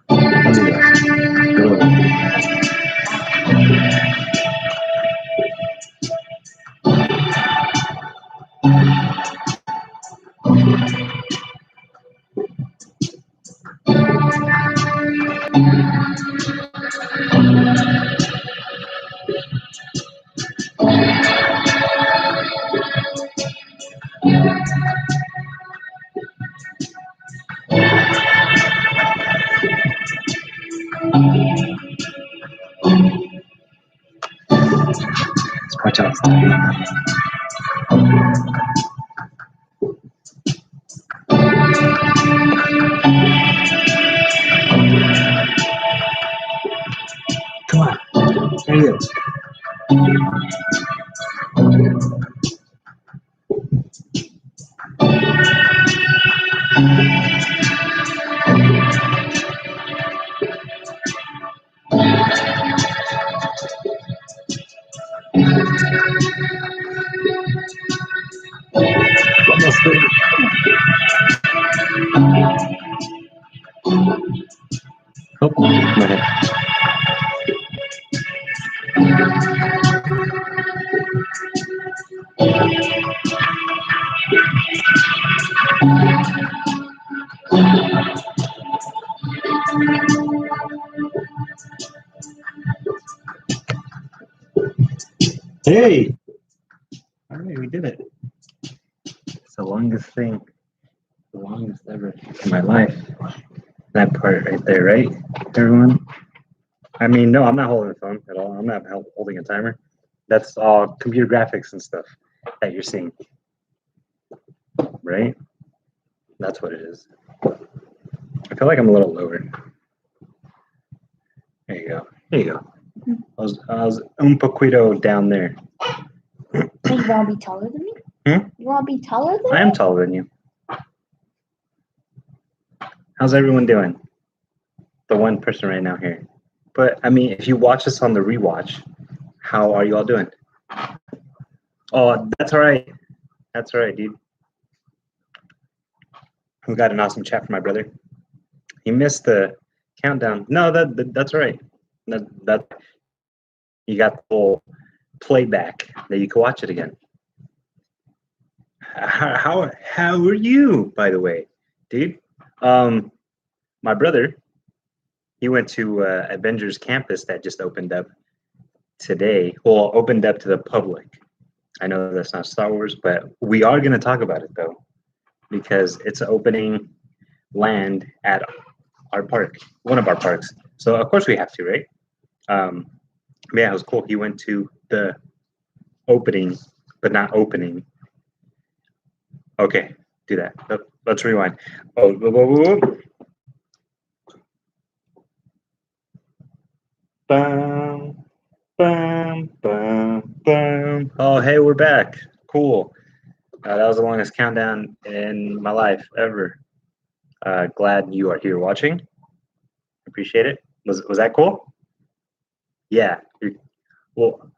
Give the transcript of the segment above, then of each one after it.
Don't do that. Go away. Watch out. Come on. There you go. Almost there. Oh, my head. Hey! All right, we did it. It's the longest thing, the longest ever in my life. That part right there, right, everyone? I mean, no, I'm not holding the phone at all. I'm not holding a timer. That's all computer graphics and stuff that you're seeing, right? That's what it is. I feel like I'm a little lower. There you go. There you go. I was un poquito down there. So you want to be taller than me? You want to be taller than me? I am taller than you. How's everyone doing? The one person right now here. But, I mean, if you watch this on the rewatch, how are you all doing? Oh, that's all right. That's all right, dude. We got an awesome chat from my brother. He missed the countdown. No, that's all right. That you got the whole playback that you can watch it again. How are you, by the way, dude? My brother, he went to Avengers Campus that just opened up today. Well, opened up to the public. I know that's not Star Wars, but we are going to talk about it though, because it's opening land at our park, one of our parks. So of course we have to, right? Yeah, it was cool. He went to the opening, but not opening. Okay, do that. Let's rewind. Oh, whoa, whoa, whoa, whoa. Bum, bum, bum, bum. Oh, hey, we're back. Cool. That was the longest countdown in my life ever. Glad you are here watching. Appreciate it. Was that cool? Yeah. Well,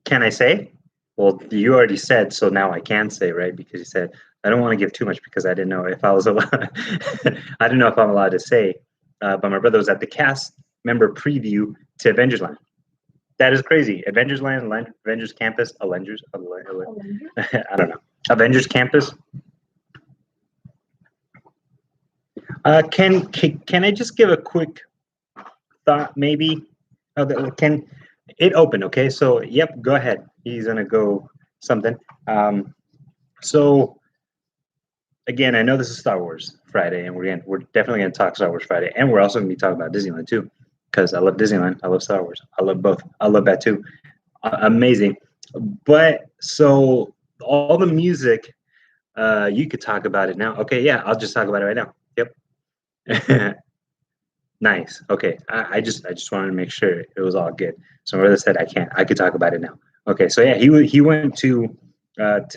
can I say? Well, you already said, so now I can say, right? Because you said I don't want to give too much because I didn't know if I was allowed. I didn't know if I'm allowed to say. But my brother was at the cast member preview to Avengers Land. That is crazy. Avengers Land, Avengers Campus, Avengers. I don't know. Avengers Campus. Can I just give a quick thought? Maybe. Can it open? Okay. So yep. Go ahead. He's gonna go something. So again, I know this is Star Wars Friday, and we're definitely gonna talk Star Wars Friday, and we're also gonna be talking about Disneyland too, because I love Disneyland. I love Star Wars. I love both. I love that too. Amazing. But so all the music, you could talk about it now. Okay, yeah, I'll just talk about it right now. Yep. Nice. Okay. I just wanted to make sure it was all good. So my brother said I could talk about it now. Okay. So yeah, he went to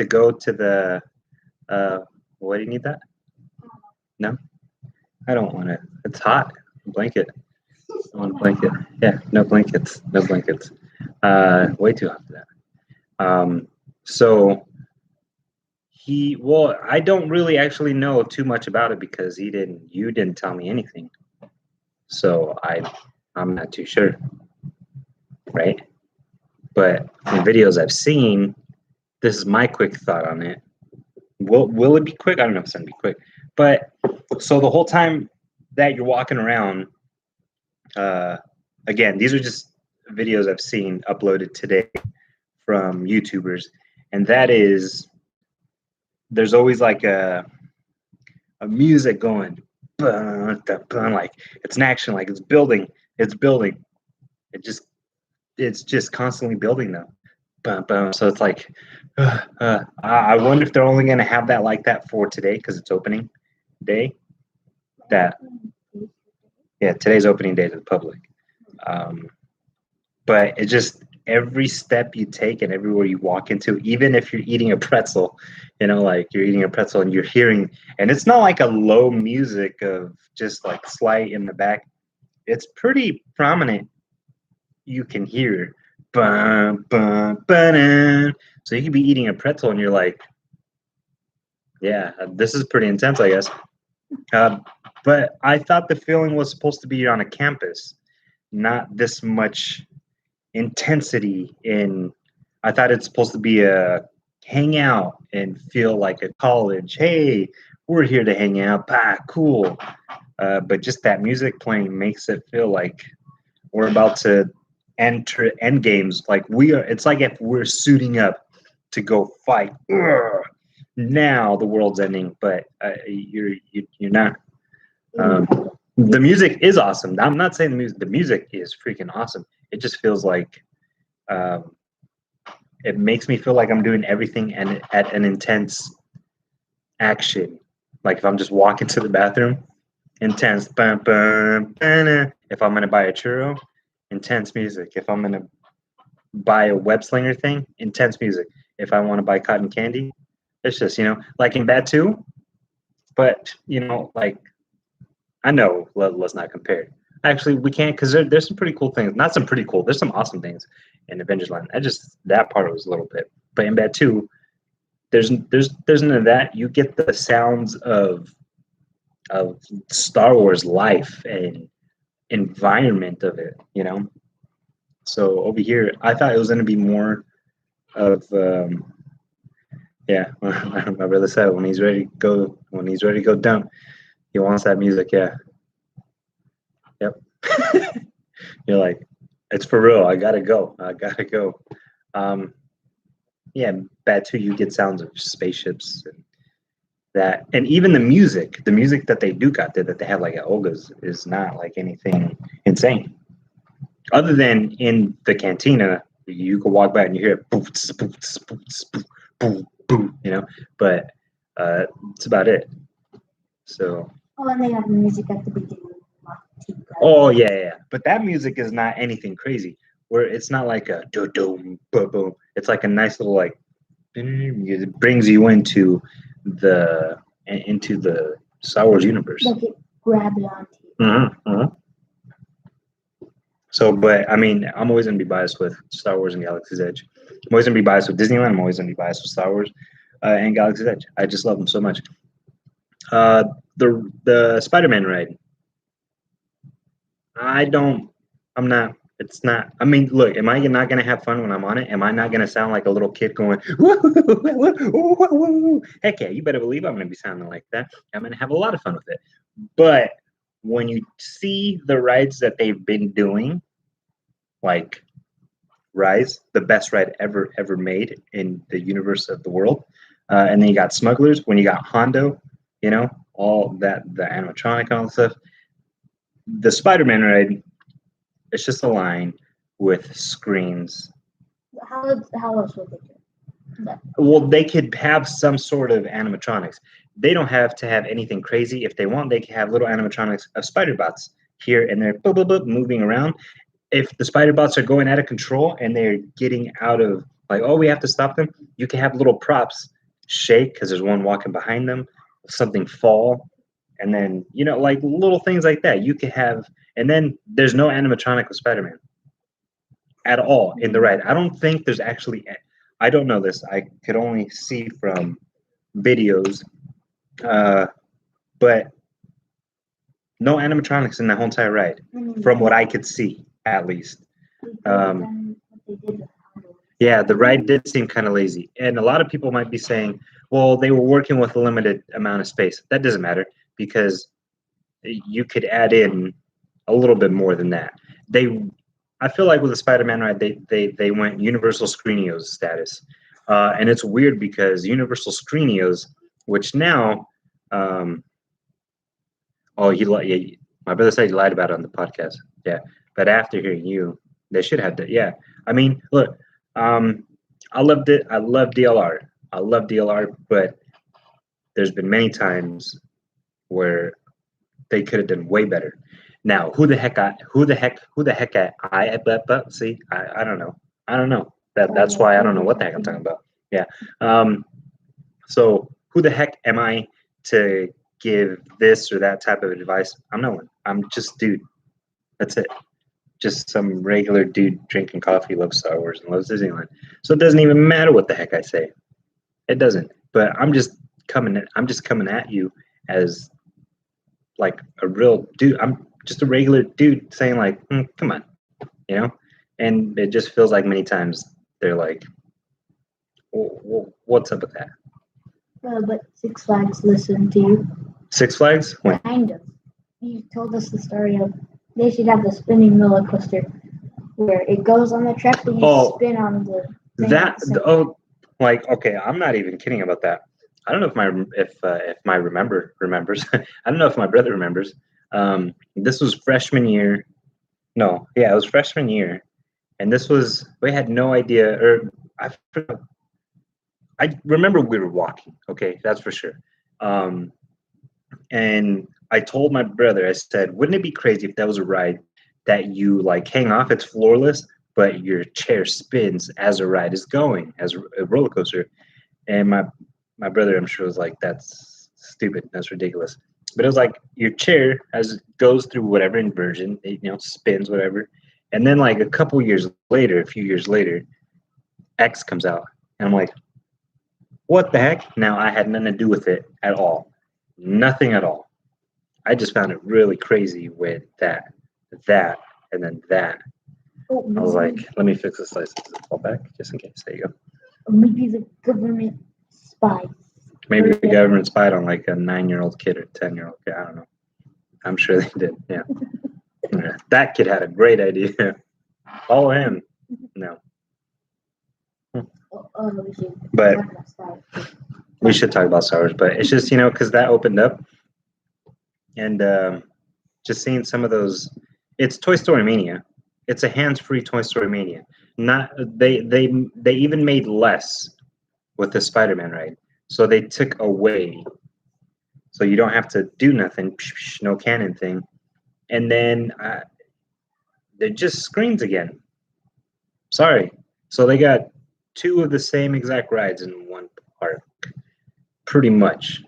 go to the what do you need that? No? I don't want it. It's hot. Blanket. I want a blanket. Yeah, no blankets. No blankets. Way too hot for that. So I don't really actually know too much about it because you didn't tell me anything. So I'm not too sure, right? But in videos I've seen, this is my quick thought on it. Will it be quick? I don't know if it's gonna be quick. But so the whole time that you're walking around, again, these are just videos I've seen uploaded today from YouTubers, and that is there's always like a music going, like it's an action, like it's building. It's just constantly building though. So it's like, I wonder if they're only going to have that like that for today because it's opening day. That yeah, today's opening day to the public. But it just every step you take and everywhere you walk into, even if you're eating a pretzel, like you're eating a pretzel and you're hearing, and it's not like a low music of just like slight in the back. It's pretty prominent. You can hear, bum, bum, ba-dum. So you could be eating a pretzel and you're like, yeah, this is pretty intense, I guess. But I thought the feeling was supposed to be on a campus, not this much intensity in. I thought it's supposed to be a hang out and feel like a college. Hey, we're here to hang out. Cool. But just that music playing makes it feel like we're about to enter end games. Like we are. It's like if we're suiting up to go fight. Ugh. Now the world's ending, but you're not. The music is awesome. I'm not saying the music is freaking awesome. It just feels like it makes me feel like I'm doing everything and at an intense action. Like if I'm just walking to the bathroom, intense. Bum, bum, ba-na. If I'm gonna buy a churro, intense music. If I'm gonna buy a web slinger thing, intense music. If I want to buy cotton candy, it's just like in Bad 2. But like I know, let's not compare. Actually, we can't because there's some pretty cool things. Not some pretty cool. There's some awesome things in Avengers Land. That part was a little bit. But in Bad 2, there's none of that. You get the sounds of Star Wars life and environment of it. So over here, I thought it was going to be more of yeah. My brother said when he's ready to go dump, he wants that music. Yeah. Yep. You're like, it's for real. I gotta go. Yeah, Bad 2, you get sounds of spaceships and that, and even the music that they do got there that they have like at Olga's is not like anything insane. Other than in the cantina, you can walk by and you hear it, boots, boots, boots, boom, boom, but it's about it. So. Oh, and they have the music at the beginning. Oh yeah. But that music is not anything crazy. Where it's not like a do boom boom. It's like a nice little like. It brings you into the Star Wars universe. Like it grabs onto you. Mm-hmm. So, but I mean, I'm always gonna be biased with Star Wars and Galaxy's Edge. I'm always gonna be biased with Disneyland. I'm always gonna be biased with Star Wars and Galaxy's Edge. I just love them so much. The Spider-Man ride. I'm not. It's not. I mean, look. Am I not gonna have fun when I'm on it? Am I not gonna sound like a little kid going? Heck yeah! You better believe I'm gonna be sounding like that. I'm gonna have a lot of fun with it. But when you see the rides that they've been doing, like Rise, the best ride ever made in the universe of the world, and then you got Smugglers. When you got Hondo, all that, the animatronic and all that stuff. The Spider-Man ride, it's just a line with screens. How else would they do that? Well, they could have some sort of animatronics. They don't have to have anything crazy. If they want, they can have little animatronics of spider bots here and there, boop, boop, boop, moving around. If the spider bots are going out of control and they're getting out of, like, oh, we have to stop them, you can have little props shake because there's one walking behind them, something fall, and then, like little things like that. You could have, and then there's no animatronic with Spider-Man at all in the ride. I don't think there's actually, I don't know this. I could only see from videos, but No animatronics in the whole entire ride, from what I could see, at least. Yeah, the ride did seem kind of lazy. And a lot of people might be saying, well, they were working with a limited amount of space. That doesn't matter because you could add in a little bit more than that. I feel like with the Spider-Man ride, they went Universal Screenios status. And it's weird because Universal Screenios, which now, yeah, my brother said he lied about it on the podcast. Yeah, but after hearing you, they should have that. Yeah, I mean, look, I loved it. I love DLR. I love DLR, but there's been many times where they could have done way better. Now, who the heck I see, I don't know. I don't know. That's why I don't know what the heck I'm talking about. Yeah. So who the heck am I to give this or that type of advice? I'm no one. I'm just dude. That's it. Just some regular dude drinking coffee, loves Star Wars and loves Disneyland. So it doesn't even matter what the heck I say. It doesn't. But I'm just coming at you as like a real dude. I'm just a regular dude saying like, come on, you know? And it just feels like many times they're like, what's up with that? But Six Flags listened to you. Six Flags? When? Kind of. You told us the story of they should have the spinning roller coaster where it goes on the track and you spin on the thing. Okay, I'm not even kidding about that. I don't know if my remembers. I don't know if my brother remembers. This was freshman year. No, yeah, it was freshman year, and we had no idea. Or I remember we were walking. Okay, that's for sure. And I told my brother, I said, wouldn't it be crazy if that was a ride that you like hang off? It's floorless, but your chair spins as a ride is going, as a roller coaster. And my brother, I'm sure, was like, that's stupid. That's ridiculous. But it was like your chair as it goes through whatever inversion, it, spins, whatever. And then like a few years later, X comes out. And I'm like, what the heck? Now I had nothing to do with it at all. Nothing at all. I just found it really crazy with that, and then that. I was like, let me fix this license and fall back just in case. There you go. Or maybe the government spied. Maybe the government spied on like a 9-year-old kid or 10-year-old kid. I don't know. I'm sure they did. Yeah. Yeah. That kid had a great idea. Follow him. No. But we should talk about Star Wars. But it's just, because that opened up. And just seeing some of those, it's Toy Story Mania. It's a hands-free Toy Story Mania. Not they even made less with the Spider-Man ride. So they took away, so you don't have to do nothing, no canon thing, and then they're just screens again. Sorry, so they got 2 of the same exact rides in one park, pretty much.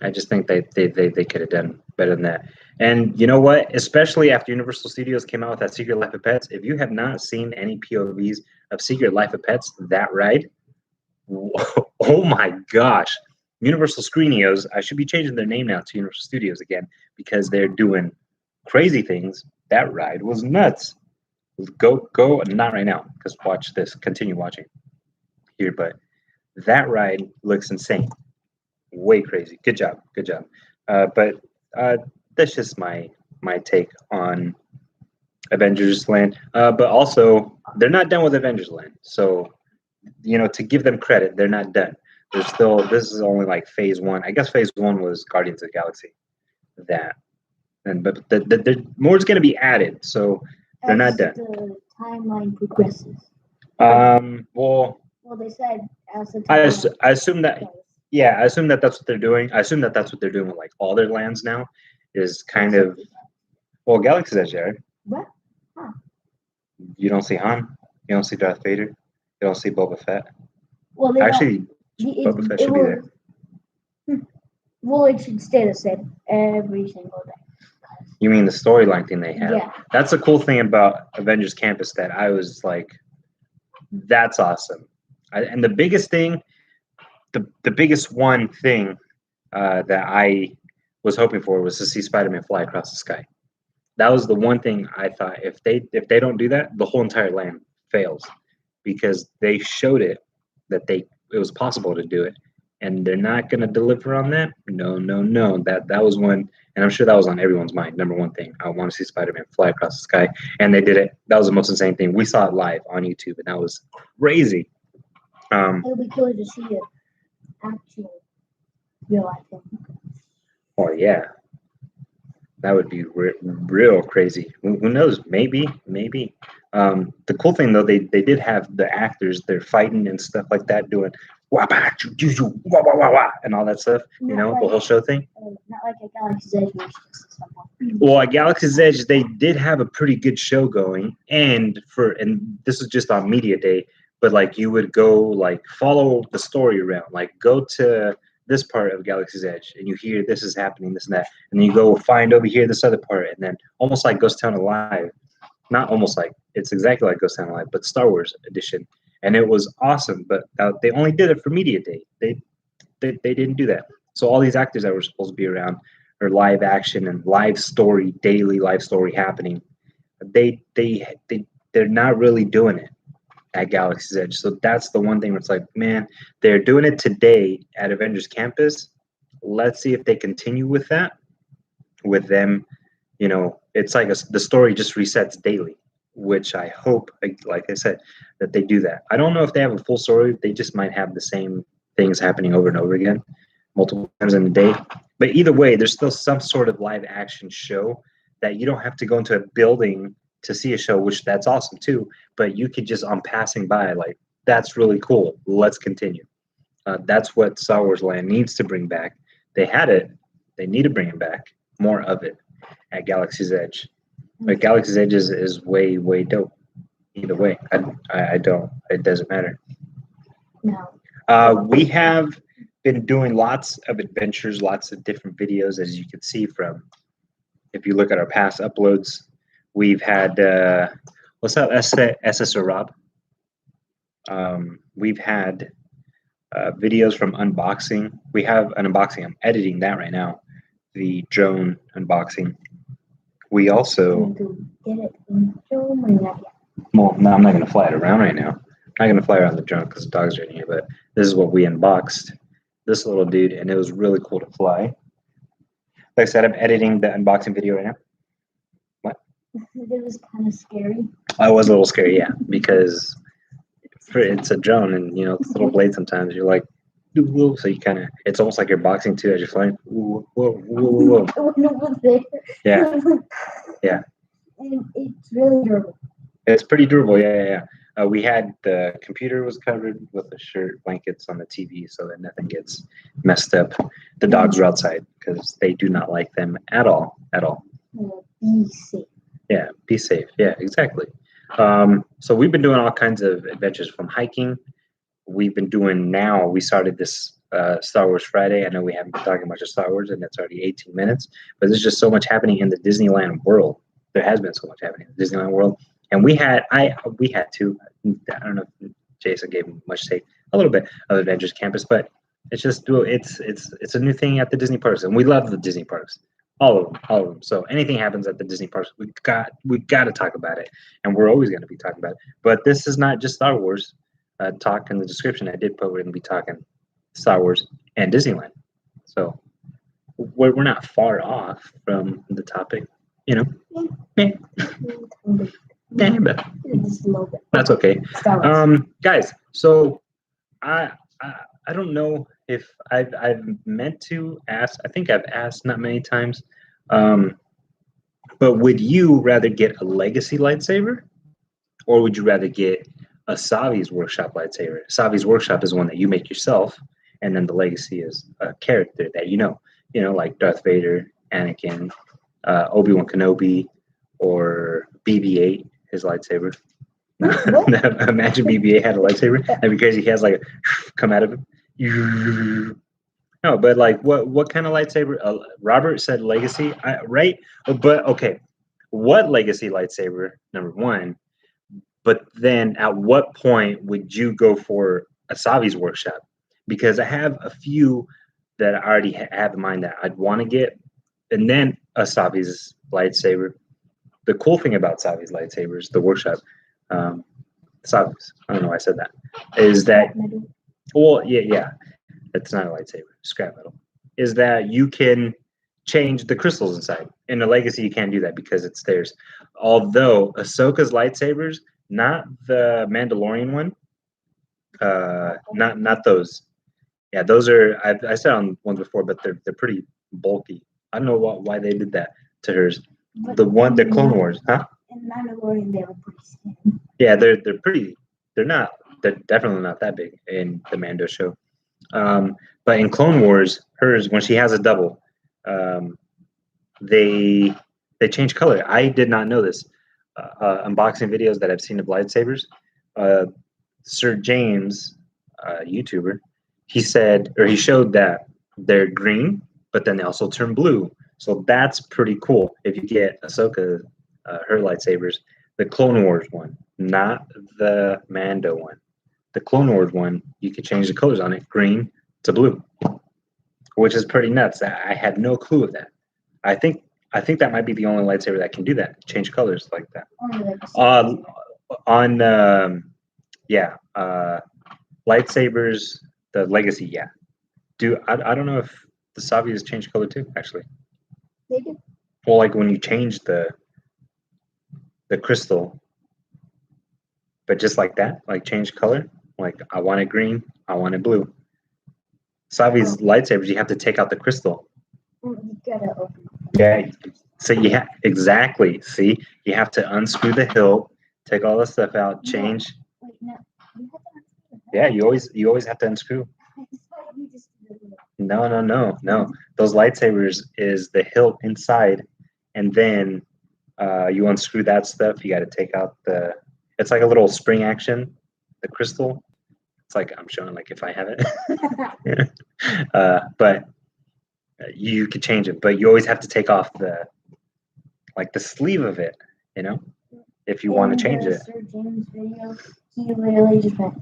I just think they could have done better than that. And you know what? Especially after Universal Studios came out with that Secret Life of Pets, if you have not seen any POVs of Secret Life of Pets, that ride, oh my gosh. Universal Screenios, I should be changing their name now to Universal Studios again because they're doing crazy things. That ride was nuts. Go, not right now, because watch this. Continue watching here, but that ride looks insane. Way crazy. Good job. But that's just my take on Avengers Land. But also, they're not done with Avengers Land. So, to give them credit, they're not done. There's still, this is only like phase 1. I guess phase 1 was Guardians of the Galaxy. But more is going to be added. So they're not done. The timeline progresses. Well, they said as the timeline I assume that. Yeah, I assume that that's what they're doing. I assume that that's what they're doing with like all their lands now, is kind of. Well, Galaxy's Edge, Jared. What? Huh. You don't see Han. You don't see Darth Vader. You don't see Boba Fett. Well, actually, Boba Fett should be there. Well, it should stay the same every single day. You mean the storyline thing they have? Yeah. That's a cool thing about Avengers Campus that I was like, that's awesome. And the biggest thing. The biggest one thing that I was hoping for was to see Spider-Man fly across the sky. That was the one thing I thought if they don't do that, the whole entire land fails, because they showed it that it was possible to do it, and they're not going to deliver on that. No, no, no. That was one, and I'm sure that was on everyone's mind. Number one thing, I want to see Spider-Man fly across the sky, and they did it. That was the most insane thing. We saw it live on YouTube, and that was crazy. It'll be cool to see it actual real life thing. Oh yeah. That would be real crazy. Who knows? Maybe. The cool thing though, they did have the actors. They're fighting and stuff like that, doing wah wah wah wah wah and all that stuff. Not You know, like, the whole show thing. Not like a Galaxy's Edge, where it's just stuff. Well, at Galaxy's Edge, they did have a pretty good show going, and this was just on media day. But like, you would go like follow the story around, like go to this part of Galaxy's Edge, and you hear this is happening, this and that, and then you go find over here this other part, and then almost like Ghost Town Alive, not almost like, it's exactly like Ghost Town Alive, but Star Wars edition, and it was awesome. But they only did it for media day. They didn't do that. So all these actors that were supposed to be around, or live action and live story, daily live story happening, they're not really doing it at Galaxy's Edge. So that's the one thing where it's like, man, they're doing it today at Avengers Campus. Let's see if they continue with that. With them, you know, it's like the story just resets daily, which I hope, like I said, that they do that. I don't know if they have a full story. They just might have the same things happening over and over again, multiple times in a day. But either way, there's still some sort of live action show that you don't have to go into a building to see a show, which that's awesome too. But you could just, on passing by, like, that's really cool. Let's continue. That's what Star Wars Land needs to bring back. They had it. They need to bring it back. More of it at Galaxy's Edge. But Galaxy's Edge is way, way dope. Either way, I don't. It doesn't matter. No. We have been doing lots of adventures, lots of different videos, as you can see from, if you look at our past uploads. We've had, what's up, SSO Rob? We've had videos from unboxing. We have an unboxing. I'm editing that right now. The drone unboxing. We also... Get it in the drone or not yet? Well, no, I'm not going to fly it around right now. I'm not going to fly around the drone because the dogs are in here, but this is what we unboxed. This little dude, and it was really cool to fly. Like I said, I'm editing the unboxing video right now. It was kind of scary. I was a little scary, yeah, because it's a drone, and you know, it's a little blade. Sometimes you're like, whoa, so you kind of, it's almost like you're boxing too as you're flying. Whoa, whoa, whoa, whoa. It went over there. Yeah, yeah. And it's really durable. It's pretty durable, yeah. We had the computer was covered with a shirt, blankets on the TV, so that nothing gets messed up. The dogs were outside because they do not like them at all, at all. Be safe. Yeah, be safe. Yeah, exactly. So we've been doing all kinds of adventures, from hiking. We've been doing, now we started this Star Wars Friday. I know we haven't been talking much of Star Wars, and it's already 18 minutes, but there's just so much happening in the Disneyland world. There has been so much happening in the Disneyland world. And we had to, I don't know if Jason gave much say, a little bit of Avengers Campus, but it's just, it's a new thing at the Disney parks, and we love the Disney parks. All of them. So anything happens at the Disney parks, we got to talk about it, and we're always going to be talking about it. But this is not just Star Wars. Talk in the description. I did put we're going to be talking Star Wars and Disneyland. So we're not far off from the topic, you know. Yeah. Yeah, but that's okay. Guys, so I don't know if I've meant to ask. I think I've asked not many times. But would you rather get a legacy lightsaber, or would you rather get a Savi's Workshop lightsaber? Savi's Workshop is one that you make yourself, and then the legacy is a character that you know, like Darth Vader, Anakin, Obi-Wan Kenobi, or BB-8, his lightsaber. Imagine BB-8 had a lightsaber. That'd be crazy. He has like a come out of him. No, but like, what kind of lightsaber? Robert said legacy, right? But okay, what legacy lightsaber? Number one. But then, at what point would you go for a Savi's Workshop? Because I have a few that I already have in mind that I'd want to get, and then Asabi's lightsaber. The cool thing about Savi's lightsabers, the workshop, Savi's, I don't know why I said that, is that, well, yeah, it's not a lightsaber, scrap metal, is that you can change the crystals inside. In the Legacy, you can't do that because it's theirs. Although Ahsoka's lightsabers, not the Mandalorian one, not those. Yeah, those are, I said on ones before, but they're pretty bulky. I don't know why they did that to hers. But The Clone Wars, huh? In Mandalorian, they were pretty skinny. Yeah, they're pretty. They're definitely not that big in the Mando show. But in Clone Wars, hers, when she has a double, they change color. I did not know this. Unboxing videos that I've seen of lightsabers, Sir James, YouTuber, he said, or he showed that they're green, but then they also turn blue. So that's pretty cool. If you get Ahsoka, her lightsabers, the Clone Wars one, not the Mando one. The Clone Wars one, you can change the colors on it, green to blue, which is pretty nuts. I had no clue of that. I think that might be the only lightsaber that can do that, change colors like that. Lightsabers, the Legacy, yeah. I don't know if the Savias change color too, actually. They do. Well, like when you change the crystal, but just like that, like change color. Like I want it green, I want it blue. Savi's lightsabers, you have to take out the crystal. You gotta open it. Yeah. So exactly. See, you have to unscrew the hilt, take all the stuff out, change. Wait, no. You have to unscrew it. Yeah, you always have to unscrew. No. Those lightsabers is the hilt inside, and then you unscrew that stuff. You got to take out it's like a little spring action, the crystal. It's like I'm showing, like if I have it. But you could change it, but you always have to take off the sleeve of it, if you want to change it. Sir James video, he literally just went.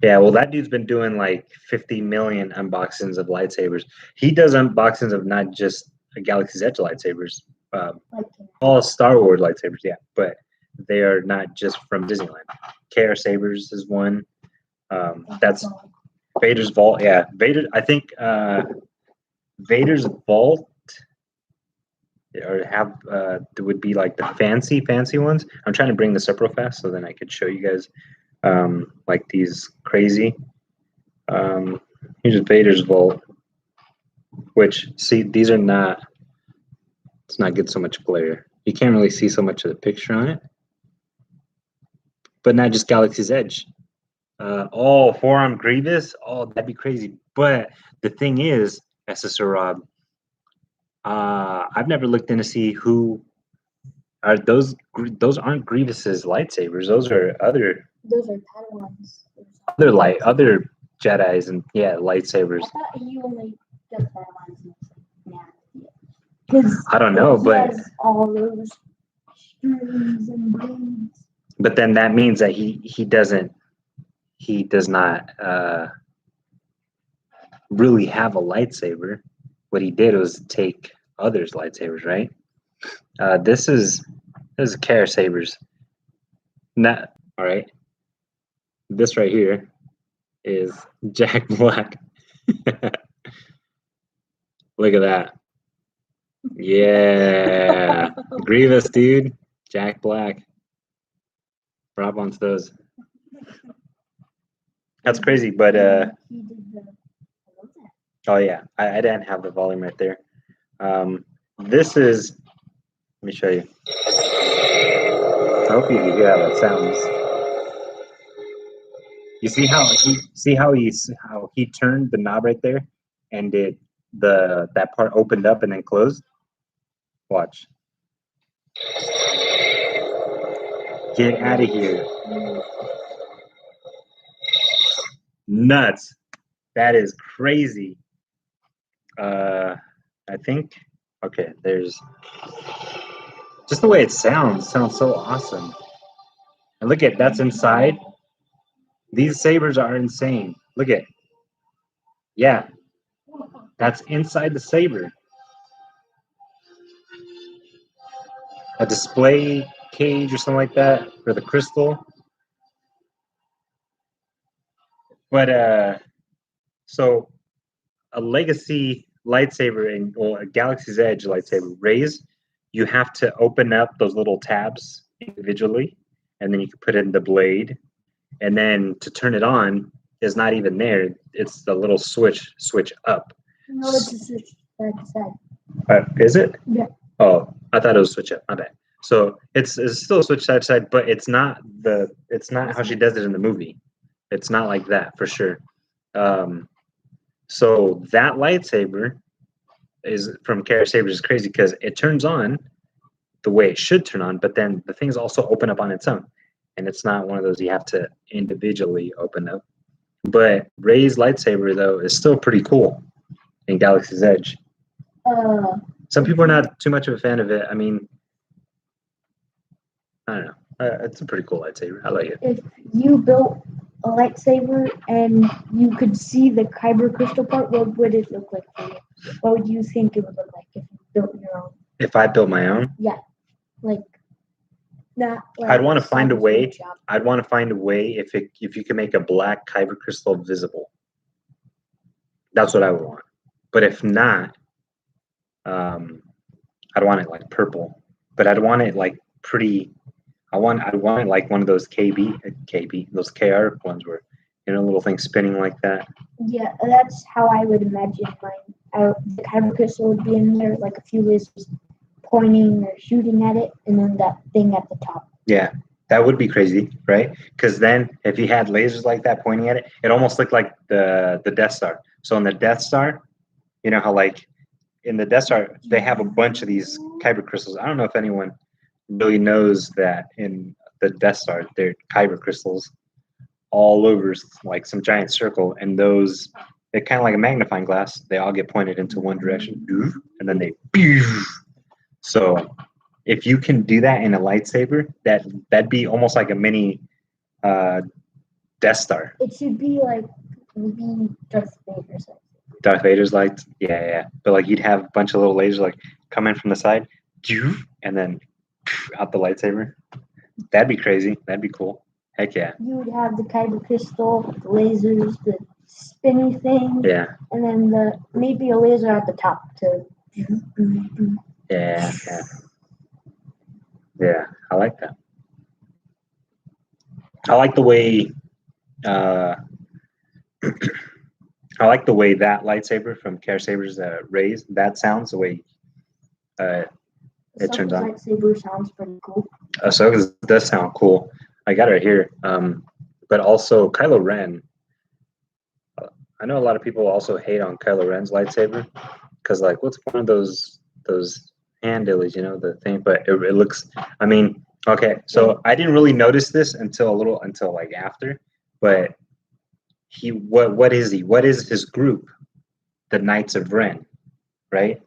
Yeah, well, that dude's been doing like 50 million unboxings of lightsabers. He does unboxings of not just Galaxy's Edge lightsabers, all Star Wars lightsabers, yeah, but they are not just from Disneyland. KR Sabers is one. That's Vader's Vault. Yeah, Vader. I think Vader's Vault would be like the fancy ones. I'm trying to bring this up real fast so then I could show you guys like these crazy. Here's Vader's Vault, which, see, these are not. Let's not get so much glare. You can't really see so much of the picture on it. But not just Galaxy's Edge. Forearm Grievous. Oh, that'd be crazy. But the thing is, SSR Rob, I've never looked in to see who are those. Those aren't Grievous's lightsabers. Those are other. Those are Padawans. Other Jedis and lightsabers. I thought he only does Padawans. Yeah. I don't know, but all those strings and blades. But then that means that he does not really have a lightsaber. What he did was take others' lightsabers, right? This is KR Sabers. Not all right. This right here is Jack Black. Look at that. Yeah. Grievous, dude. Jack Black. Rob wants those. That's crazy, but oh yeah, I didn't have the volume right there. This is, let me show you. I hope you can hear how that sounds. You see how he turned the knob right there, and that part opened up and then closed. Watch. Get out of here. Nuts. That is crazy. I think, okay, there's just the way it sounds so awesome. And look at, that's inside. These sabers are insane. Look at, yeah, that's inside the saber. a display cage or something like that for the crystal. But so a legacy lightsaber and a Galaxy's Edge lightsaber raise, you have to open up those little tabs individually, and then you can put in the blade, and then to turn it on is not even there. It's the little switch up. No, it's a switch side to side. Is it? Yeah. Oh, I thought it was switch up. My bad. So it's still switch side to side, but it's not how she does it in the movie. It's not like that for sure. So that lightsaber is from Cara Sabers is crazy because it turns on the way it should turn on, but then the things also open up on its own, and it's not one of those you have to individually open up. But Rey's lightsaber though is still pretty cool in Galaxy's Edge. Some people are not too much of a fan of it. I mean, I don't know. It's a pretty cool lightsaber. I like it. If you built a lightsaber and you could see the kyber crystal part, what would it look like for you? What would you think it would look like if you built your own? If I built my own? Yeah. Like, not like I'd want to find a way. I'd want to find a way if you can make a black kyber crystal visible. That's what I would want. But if not, I'd want it like purple. But I'd want it like pretty. I'd want it like one of those those KR ones where little thing spinning like that. Yeah, that's how I would imagine mine. The kyber crystal would be in there, like a few lasers pointing or shooting at it, and then that thing at the top. Yeah, that would be crazy, right? Because then if you had lasers like that pointing at it, it almost looked like the Death Star. So in the Death Star, you know how like in the Death Star they have a bunch of these kyber crystals. I don't know if anyone really knows that in the Death Star there are kyber crystals all over, like some giant circle, and those they're kind of like a magnifying glass. They all get pointed into one direction, and then they. So if you can do that in a lightsaber, that'd be almost like a mini Death Star. It should be like maybe Darth Vader's. Darth Vader's lights, yeah. But like you'd have a bunch of little lasers like come in from the side, and then out the lightsaber. That'd be crazy. That'd be cool. Heck yeah. You would have the kyber crystal, the lasers, the spinny thing. Yeah. And then maybe a laser at the top to. Yeah. I like that. I like the way. I like the way that lightsaber from Cara Sabers raised. That sounds the way it turns on. Lightsaber sounds pretty cool. Ahsoka does sound cool. I got it right here. But also Kylo Ren. I know a lot of people also hate on Kylo Ren's lightsaber because like what's one of those hand dillies, the thing. But it looks. I mean, okay. So I didn't really notice this until like after, but. What is he? What is his group? The Knights of Ren, right?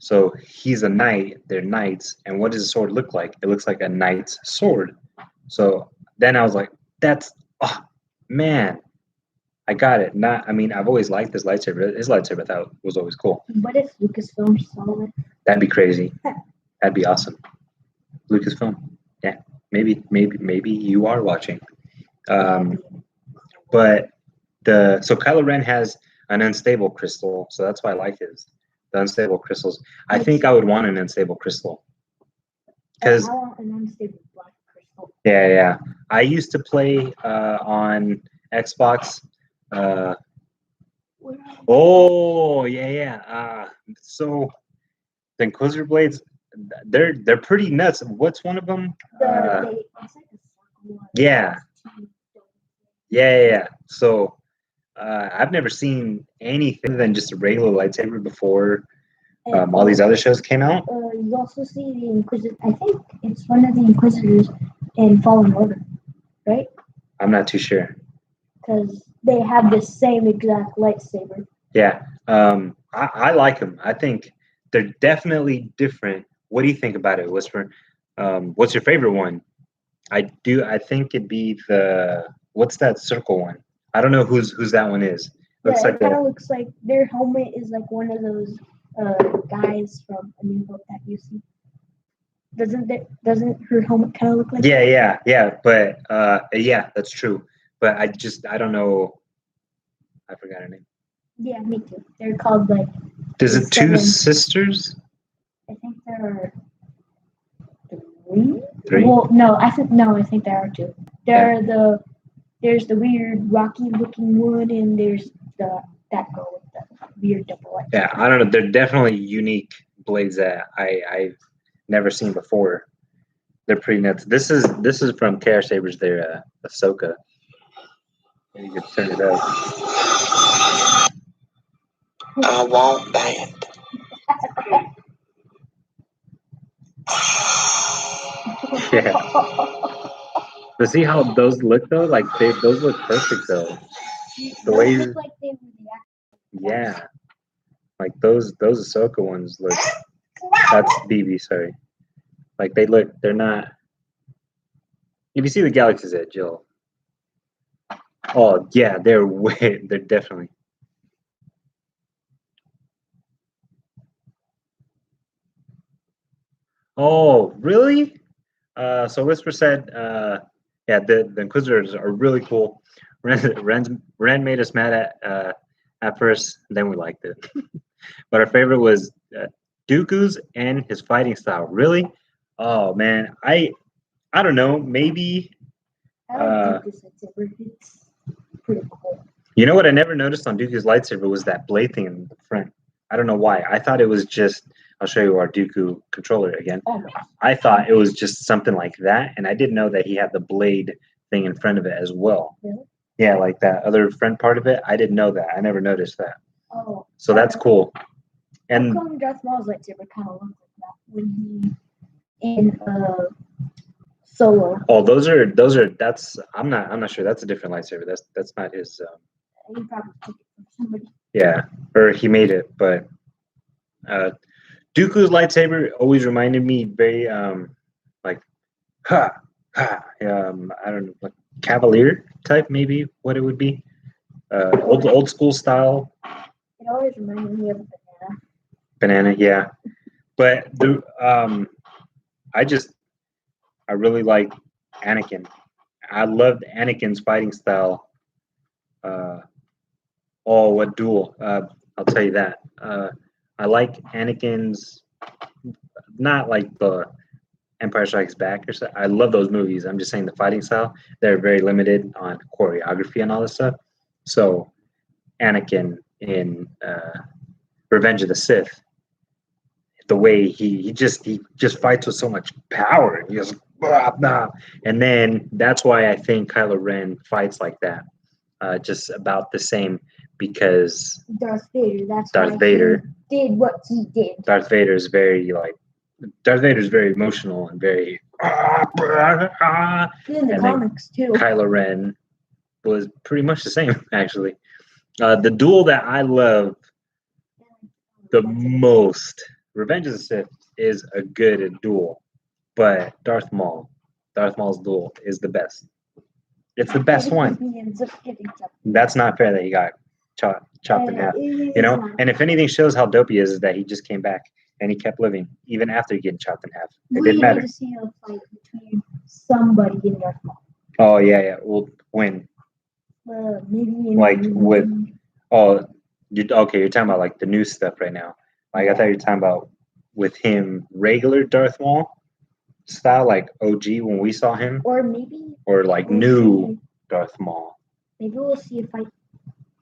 So he's a knight. They're knights. And what does the sword look like? It looks like a knight's sword. So then I was like, man, I got it. I've always liked this lightsaber. His lightsaber I thought was always cool. What if Lucasfilm saw it? That'd be crazy. That'd be awesome. Lucasfilm. Yeah. Maybe you are watching. But so Kylo Ren has an unstable crystal, so that's why I like the unstable crystals. I think I would want an unstable crystal. Because I want an unstable black crystal. Yeah. I used to play on Xbox. So the Inquisitor blades, they're pretty nuts. What's one of them? Yeah. So I've never seen anything than just a regular lightsaber before all these other shows came out. You also see the Inquisitor. I think it's one of the Inquisitors in Fallen Order, right? I'm not too sure. Because they have the same exact lightsaber. Yeah. I like them. I think they're definitely different. What do you think about it, Whisper? What's your favorite one? I think it'd be what's that circle one? I don't know whose that one is. Looks it kind of looks like their helmet is like one of those guys from A New Hope that you see. doesn't her helmet kind of look like? Yeah. But yeah, that's true. But I don't know. I forgot her name. Yeah, me too. They're called like. Is it two sisters? I think there are three. Three? Well, no, I think there are two. There's the weird rocky looking one, and there's that girl with the weird double lightsaber. Yeah, I don't know. They're definitely unique blades that I've never seen before. They're pretty nuts. This is from Kara Sabers, their Ahsoka. You can turn it up. I want that. Yeah. But see how those look though? Like those look perfect though. The way look like they were yeah, like those Ahsoka ones look. That's BB. Sorry. Like they're not. If you see the Galaxy's Edge, you'll. Oh yeah, they're definitely. Oh really? So Whisper said, yeah, the Inquisitors are really cool. Ren made us mad at first, then we liked it. But our favorite was Dooku's and his fighting style. Really? Oh man, I don't know. Maybe. I like Dooku's lightsaber. It's pretty cool. You know what I never noticed on Dooku's lightsaber was that blade thing in the front. I don't know why. I thought it was just. I'll show you our Dooku controller again. Oh, I thought it was just something like that, and I didn't know that he had the blade thing in front of it as well. Really? Yeah, like that other front part of it. I didn't know that. I never noticed that. Oh. So that's cool. And how come Darth Maul's lightsaber kind of looks like that when he in Solo? Oh, those are. That's. I'm not sure. That's a different lightsaber. That's not his. He probably took it from somebody. Yeah, or he made it, but. Dooku's lightsaber always reminded me very like I don't know, like Cavalier type maybe what it would be. Old school style. It always reminded me of banana. Banana, yeah. But the I really like Anakin. I loved Anakin's fighting style. What duel? I'll tell you that. I like Anakin's, not like the Empire Strikes Back or so. I love those movies. I'm just saying the fighting style. They're very limited on choreography and all this stuff. So Anakin in Revenge of the Sith, the way he just fights with so much power. He goes blah, blah. And then that's why I think Kylo Ren fights like that, just about the same. Because Darth Vader, that's Darth why Vader he did what he did. Darth Vader is very emotional and very. In the comics too. Kylo Ren was pretty much the same, actually. The duel that I love the most, Revenge of the Sith, is a good duel, but Darth Maul's duel is the best. It's the best one. That's not fair that he got chopped in half, you know. And if anything shows how dope he is that he just came back and he kept living even after getting chopped in half. It didn't matter. We need to see a fight between somebody in Darth Maul. Oh yeah. Well, when? Maybe like with you're talking about like the new stuff right now. Like I thought you were talking about with him regular Darth Maul style, like OG when we saw him, or like new Darth Maul. Maybe we'll see a fight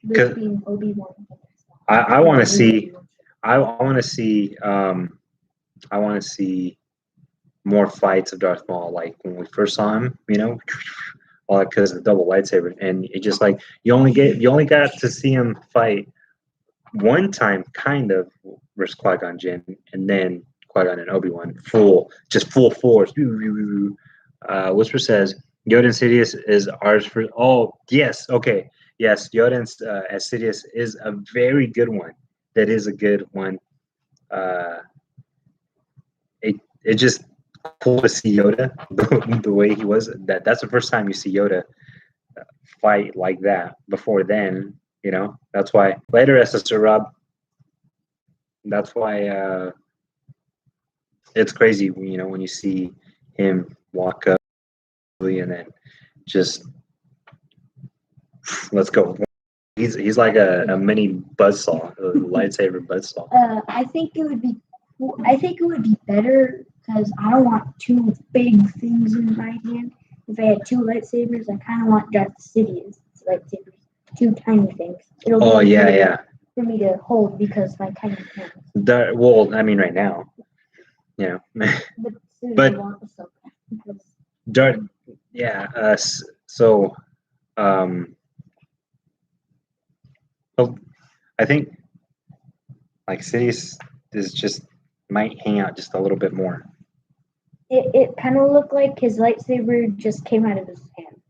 between Obi-Wan. I want to see. I want to see more fights of Darth Maul, like when we first saw him, you know, because of the double lightsaber, and it just like you only got to see him fight one time, kind of, versus Qui-Gon Jinn, and then Qui-Gon and Obi-Wan, full force. Whisper says Yoda and Sidious is ours for. Oh yes, okay, yes, Yoda and Sidious is a very good one. That is a good one. It just cool to see Yoda the way he was. That's the first time you see Yoda fight like that. Before then, you know, that's why later, Sister Rob. That's why it's crazy, you know, when you see him walk up and then just let's go. He's like a mini buzzsaw, a lightsaber buzzsaw. I think it would be. I think it would be better because I don't want two big things in my hand. If I had two lightsabers, I kind of want Darth Sidious lightsabers, two tiny things. Oh yeah, yeah. For me to hold because my tiny hands. Well, I mean, right now, you know. But Darth, yeah. So, I think like Sidious is just might hang out just a little bit more. It kind of looked like his lightsaber just came out of his hand.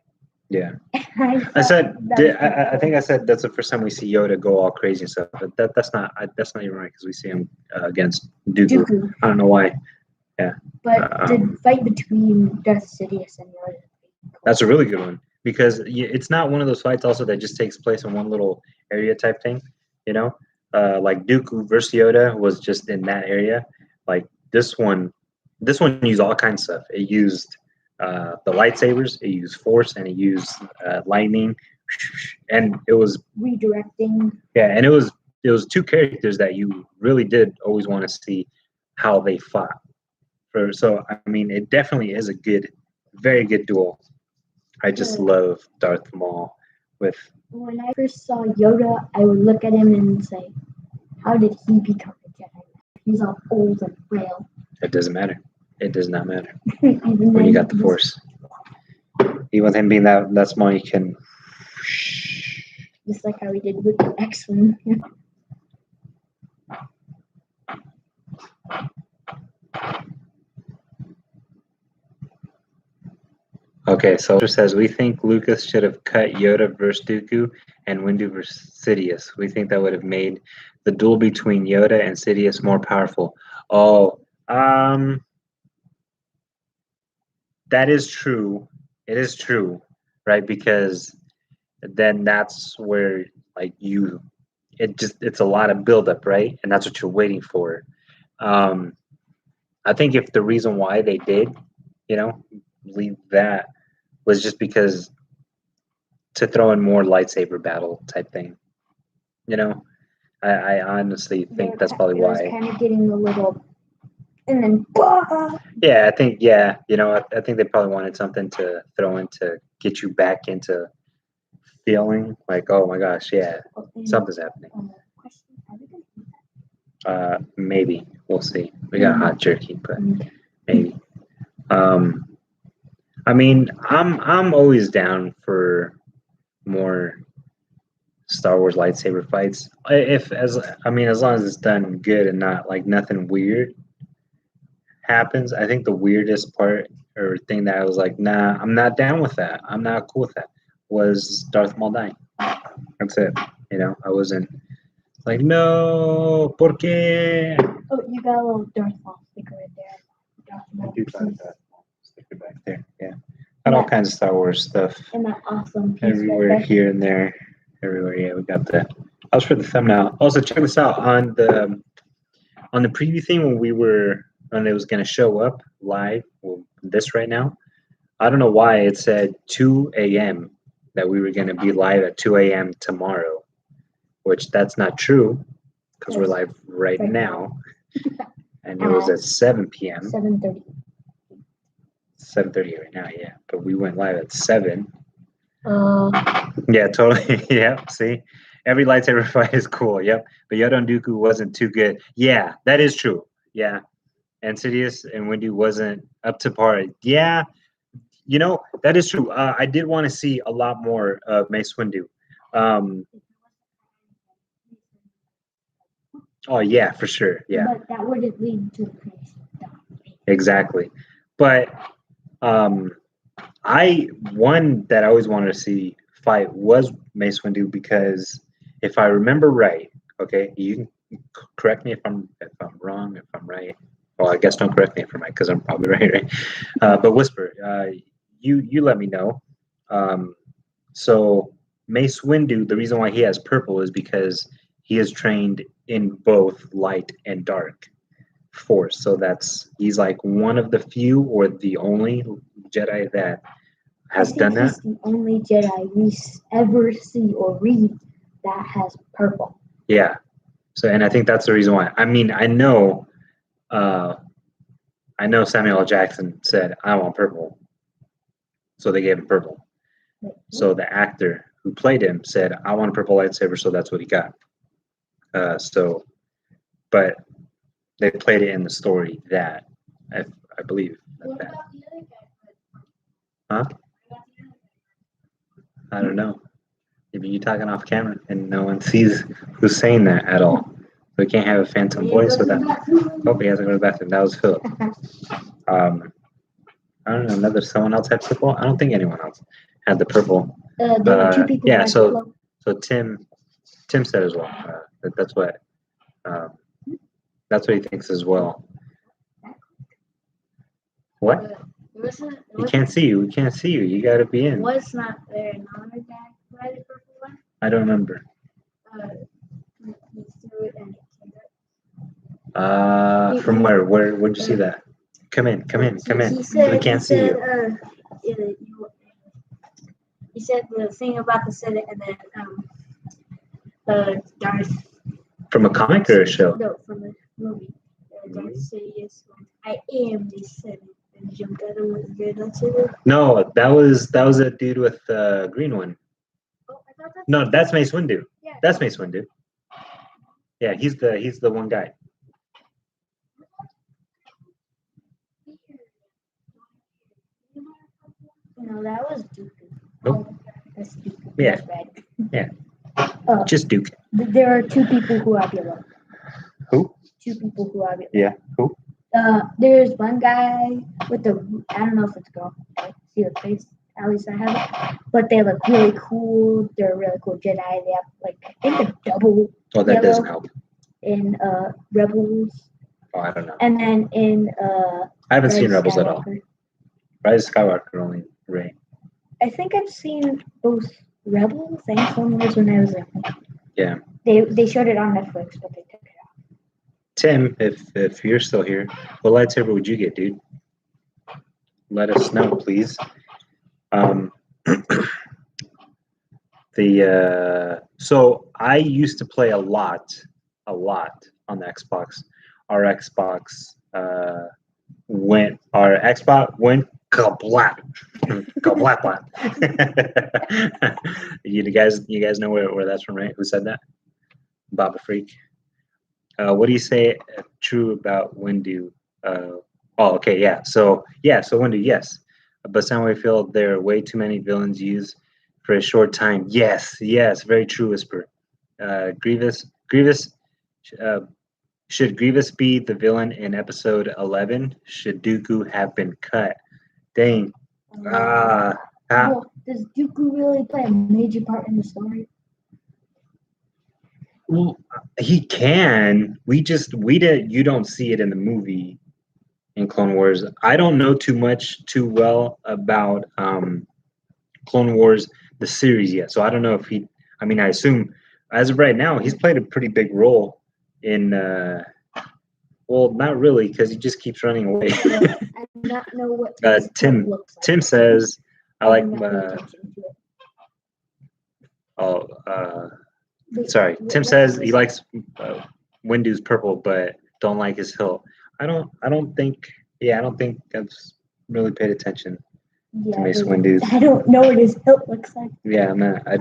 Yeah. I think I said that's the first time we see Yoda go all crazy and stuff, but that's not even right because we see him against Dooku. I don't know why. Yeah. But the fight between Darth Sidious and Yoda. That's a really good one because it's not one of those fights also that just takes place in one little area type thing, you know. Like Dooku versus Yoda was just in that area. Like this one used all kinds of stuff. It used the lightsabers, it used force, and it used lightning, and it was redirecting. Yeah, and it was two characters that you really did always want to see how they fought. So I mean, it definitely is a very good duel. I just love Darth Maul. When I first saw Yoda, I would look at him and say, "How did he become a Jedi? He's all old and frail." It doesn't matter. It does not matter when you got the Force. Even with him being that small, you can. Just like how he did with the X-Wing. Okay, so it says we think Lucas should have cut Yoda versus Dooku and Windu versus Sidious. We think that would have made the duel between Yoda and Sidious more powerful. Oh, that is true. It is true, right? Because then that's where like it's a lot of buildup, right? And that's what you're waiting for. I think if the reason why they did, leave that was just because to throw in more lightsaber battle type thing. I honestly think that's probably why. It was kind of getting a little, and then. Yeah, I think I think they probably wanted something to throw in to get you back into feeling like, oh my gosh, yeah, something's happening. Maybe we'll see. We got hot jerky, but maybe. I mean, I'm always down for more Star Wars lightsaber fights. As long as it's done good and not like nothing weird happens. I think the weirdest part or thing that I was like, nah, I'm not down with that. I'm not cool with that. Was Darth Maul dying. That's it. I wasn't like, no, ¿por qué? Oh, you got a little Darth Maul sticker right there. I do got that sticker back there. Yeah. Got all kinds of Star Wars stuff. And that awesome piece everywhere, right here and there. Everywhere, yeah, we got that. I was for the thumbnail. Also, check this out on the preview thing when it was gonna show up live. Well, this right now, I don't know why it said 2 a.m. that we were gonna be live at 2 a.m. tomorrow, which that's not true because we're live right now, and it was at 7 p.m. 7:30. 7:30 right now, yeah. But we went live at 7. Yeah, totally. Yep. See, every lightsaber fight is cool. Yep. But Yoda and Dooku wasn't too good. Yeah, that is true. Yeah. And Sidious and Windu wasn't up to par. Yeah. That is true. I did want to see a lot more of Mace Windu. Oh yeah, for sure. Yeah. But that wouldn't lead to the finish. Exactly. But one that I always wanted to see fight was Mace Windu because if I remember right, okay, you can correct me if I'm wrong, if I'm right. Well, I guess don't correct me if I'm right because I'm probably right. But Whisper, you let me know. So Mace Windu, the reason why he has purple is because he is trained in both light and dark Force. So he's like one of the few or the only Jedi that has done that. He's the only Jedi we ever see or read that has purple. Yeah. So, and I think that's the reason why. I mean, I know Samuel L. Jackson said, "I want purple," so they gave him purple. So the actor who played him said, "I want a purple lightsaber," so that's what he got. But they played it in the story that I believe. That. Huh? I don't know. Maybe you're talking off camera and no one sees who's saying that at all. So we can't have a phantom voice with that. Hope he hasn't gone to the bathroom. That was Philip. I don't know. Someone else had purple. I don't think anyone else had the purple. There were two people. Yeah. So Tim said as well that's what he thinks as well. What? We can't see you. We can't see you. You got to be in. Was not there another guy who had a purple one? I don't remember. He threw it and it came out. From where? Where'd you see that? Come in. He said, We can't see you. He said the thing about the Senate and then Darth. From a comic or a show? No, from a movie. Darth Sidious went, "I am the Senate," and jumped at him with a red lightsaber. No, that was a dude with the green one. Oh, I thought that. No, that's Mace Windu. Yeah. That's Mace Windu. Yeah, he's the one guy. No, that was dooku. Nope. That's dooku. Yeah. That's bad. Yeah. Just Duke. There are two people who are below. Who? Two people who are below. Yeah. Who? There's one guy with I don't know if it's a girl. I see the face. At least I have it. But they look really cool. They're a really cool Jedi. They have I think a double. Oh, that doesn't help. In Rebels. Oh, I don't know. And then in I haven't seen Rebels Skywalker. at all. Rise of Skywalker only Rey. I think I've seen both Rebels and Clone Wars when I was young. Yeah. They showed it on Netflix, but they took it off. Tim, if you're still here, what lightsaber would you get, dude? Let us know, please. So I used to play a lot on the Xbox. Our Xbox went kablat. Kablat. You guys know where that's from, right? Who said that? Baba Freak. What do you say true about Windu? Okay, yeah. So Windu, yes. But somehow I feel there are way too many villains used for a short time. Yes, very true, Whisper. Grievous. Should Grievous be the villain in episode 11? Should Dooku have been cut? Dang. Well, does Dooku really play a major part in the story? Well, he can. You don't see it in the movie in Clone Wars. I don't know too well about Clone Wars, the series yet. So I don't know if I assume as of right now, he's played a pretty big role in, well, not really, because he just keeps running away. I do not know what his Tim looks like. Tim says, I like, don't pay attention to it. sorry. Tim says he likes Windu's purple, but don't like his hilt. I don't think I've really paid attention to Mace Windu's. I don't know what his hilt looks like. Yeah, man, I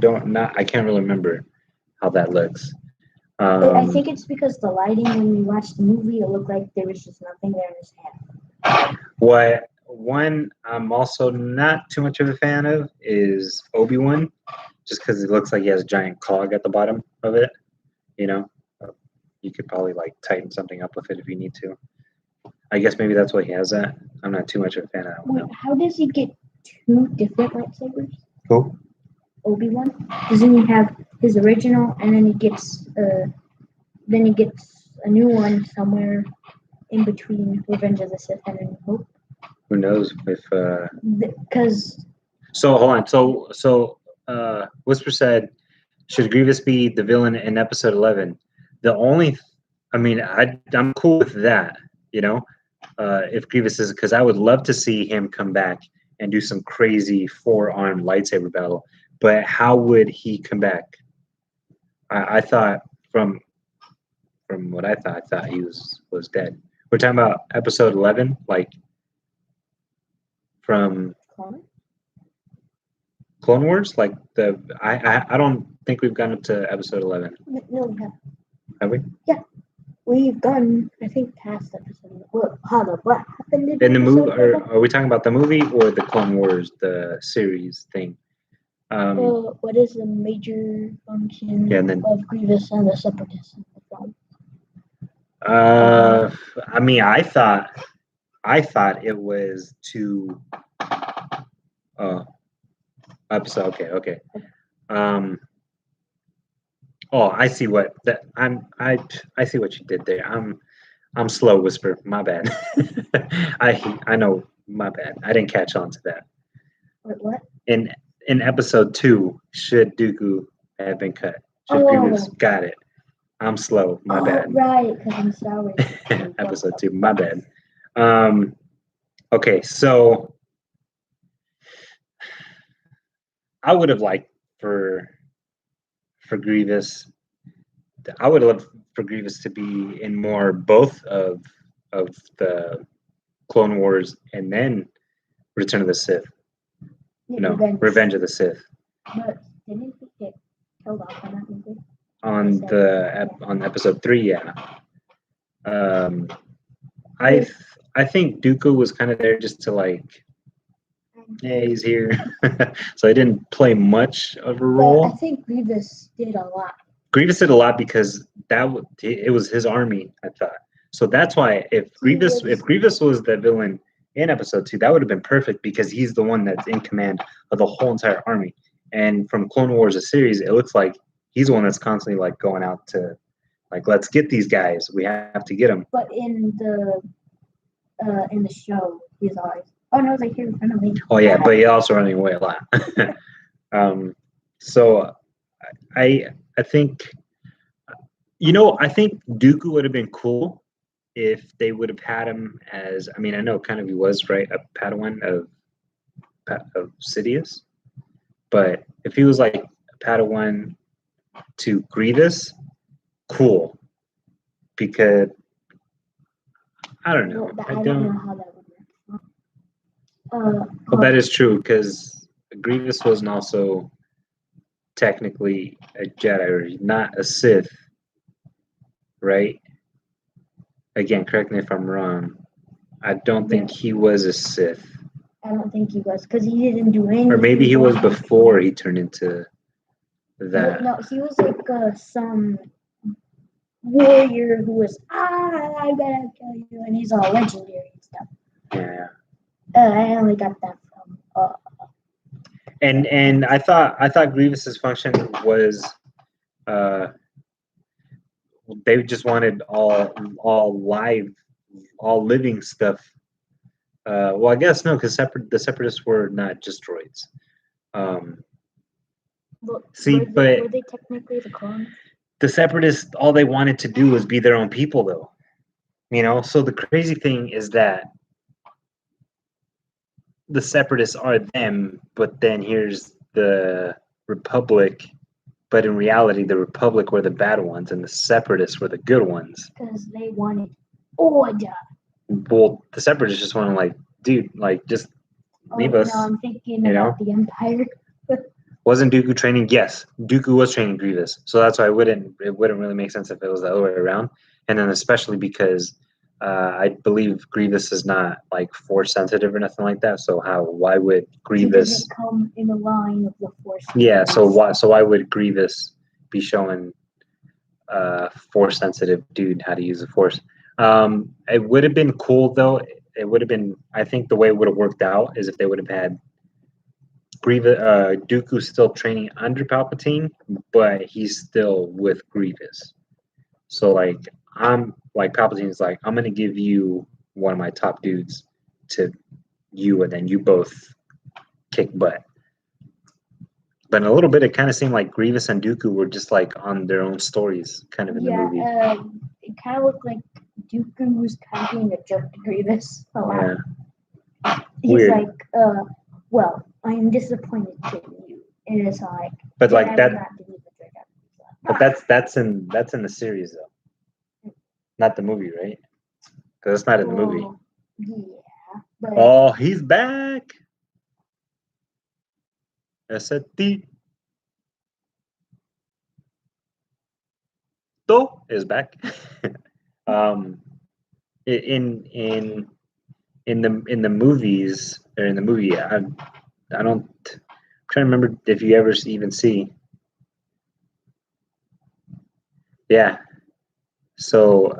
can't really remember how that looks. I think it's because the lighting when we watched the movie, it looked like there was just nothing there in his hand. What one I'm also not too much of a fan of is Obi-Wan, just because it looks like he has a giant cog at the bottom of it. You could probably tighten something up with it if you need to. I guess maybe that's why he has that. I'm not too much of a fan of that one. Wait, how does he get two different lightsabers? Who? Obi-Wan? Doesn't he have his original and then he gets a new one somewhere in between Revenge of the Sith and A New Hope? Who knows if because So hold on. So Whisper said, should Grievous be the villain in episode 11? I'm cool with that. You know, if Grievous is, because I would love to see him come back and do some crazy 4-armed lightsaber battle. But how would he come back? I thought from what I thought he was dead. We're talking about episode 11, like from Clone Wars, like I don't think we've gone up to episode 11. No, we have. Have we? Yeah, we've gone. I think past episode. What happened In the movie, episode are we talking about the movie or the Clone Wars, the series thing? what is the major function Yeah, and then of Grievous and the Separatists in the film? I mean, I thought it was to episode. Okay. Oh, I see what that I see what you did there. I'm slow, Whisper. My bad. I know. My bad. I didn't catch on to that. Wait, what? In episode 2, should Dooku have been cut? Should Grievous got it? I'm slow. My bad. Right, because I'm sorry. Episode 2. My bad. Okay, so I would have liked for Grievous. I would have loved for Grievous to be in more both of the Clone Wars and then Return of the Sith. No, Revenge of the Sith. But didn't he get killed off in that movie? On episode 3, yeah. I think Dooku was kind of there just to like, yeah, he's here. So I didn't play much of a role. But I think Grievous did a lot. Grievous did a lot because it was his army, I thought. So that's why if Grievous was the villain in episode 2, that would have been perfect because he's the one that's in command of the whole entire army. And from Clone Wars, a series, it looks like he's the one that's constantly like going out to like, let's get these guys. We have to get them. But in the show, he's always, oh no, they're here in front of me. Oh yeah, but he's also running away a lot. So I think, I think Dooku would have been cool if they would have had him as, I mean, I know kind of he was, right, a Padawan of Sidious, but if he was like a Padawan to Grievous, cool, because I don't know. I don't know how that would work. Well, that is true because Grievous wasn't also technically a Jedi, or not a Sith, right? Again, correct me if I'm wrong. I don't think he was a Sith. I don't think he was because he didn't do anything. Or maybe he was before he turned into that. No, he was like some warrior who was, I gotta kill you, and he's all legendary and stuff. Yeah. I only got that from. And I thought Grievous's function was, they just wanted all living stuff. Well, I guess no, because the Separatists were not just droids. Were they technically the clones? The Separatists, all they wanted to do was be their own people, though. So the crazy thing is that the Separatists are them, but then here's the Republic, but in reality, the Republic were the bad ones, and the Separatists were the good ones. Because they wanted order. Well, the Separatists just want to, like, dude, like, just leave us. No, I'm thinking about the Empire. Wasn't Dooku training? Yes, Dooku was training Grievous, so that's why it wouldn't really make sense if it was the other way around. And then especially because I believe Grievous is not like force sensitive or nothing like that. So why would Grievous? He doesn't come in the line of the force. Yeah. So why would Grievous be showing force sensitive dude how to use the force? It would have been cool though. It would have been. I think the way it would have worked out is if they would have had Dooku still training under Palpatine, but he's still with Grievous. So like Palpatine's like, I'm gonna give you one of my top dudes to you, and then you both kick butt. But in a little bit, it kind of seemed like Grievous and Dooku were just like on their own stories, kind of in the movie. it kind of looked like Dooku was kind of being a jerk to Grievous a lot. Yeah. He's Weird. like, well, I'm disappointed in you. And it's like, But like I that. would not believe the jerk But that's in the series though, not the movie, right? Because it's not in the movie. Well, yeah, but Oh, he's back. S.T. To is back. In the movies or in the movie, I don't. I'm trying to remember if you ever even see. Yeah. So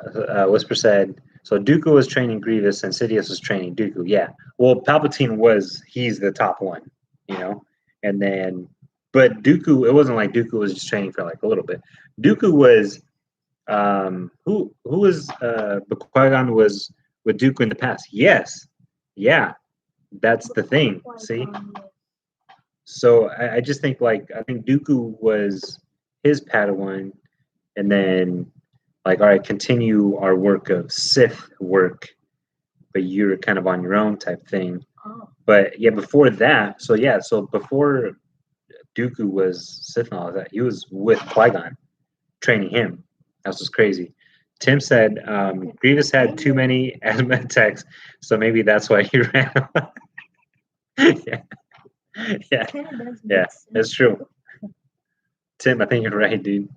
Whisper said. So Dooku was training Grievous and Sidious was training Dooku. Yeah. Well, Palpatine he's the top one, and then, but Dooku, it wasn't like Dooku was just training for like a little bit. Dooku was, who was, Qui-Gon was with Dooku in the past. Yes. Yeah. That's the thing. See? So I just think I think Dooku was his Padawan, and then all right, continue our work of Sith work, but you're kind of on your own type thing. Oh. But yeah, before that, so before Dooku was Sith and all that, he was with Qui-Gon, training him. That was crazy. Tim said Grievous had too many asthma attacks, so maybe that's why he ran away. Yeah, that's true. Tim, I think you're right, dude.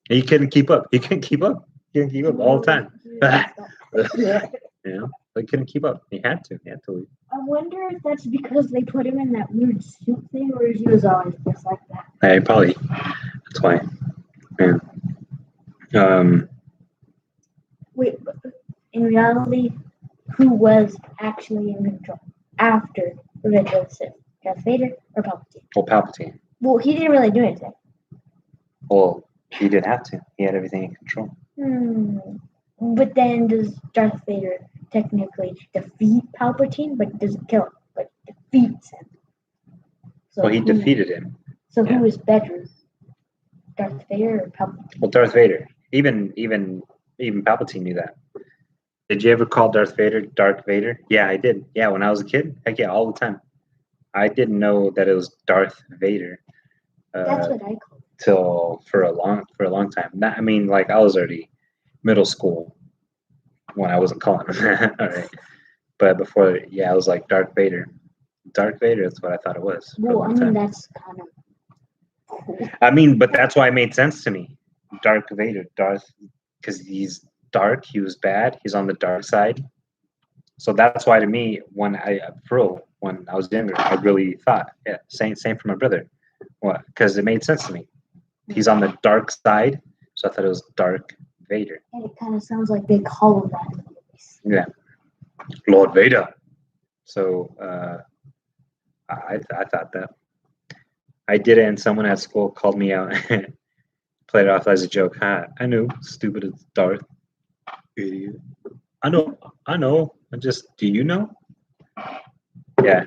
He couldn't keep up. He couldn't keep up all the time. He couldn't keep up. He had to leave. I wonder if that's because they put him in that weird suit thing, or if he was always just like that. Probably. That's why. Yeah. Wait, but in reality, who was actually in control after Revenge of the Sith? Darth Vader or Palpatine? Well, Palpatine. Well, he didn't really do anything. Well, he didn't have to. He had everything in control. But then does Darth Vader technically defeat Palpatine, but doesn't kill him, but defeats him? So Well, he defeated him. So who is better, Darth Vader or Palpatine? Well, Darth Vader. Even Palpatine knew that. Did you ever call Darth Vader Darth Vader? Yeah, I did. Yeah, when I was a kid. Heck yeah, all the time. I didn't know that it was Darth Vader. That's what I called it. Till for a long time. I was already middle school when I wasn't calling him. All right. But before, I was like Darth Vader. Darth Vader, that's what I thought it was. Well, that's kind of cool. But that's why it made sense to me. Darth Vader, because he's dark, he was bad, he's on the dark side. So that's why to me, when I was younger, I really thought, same for my brother. What? Because it made sense to me. He's on the dark side, so I thought it was Darth Vader. And it kind of sounds like they call him that in the movies. Yeah, Lord Vader. So I thought that. I did it, and someone at school called me out, played it off as a joke. I knew, stupid as Darth. Idiot. I know. Do you know? Yeah.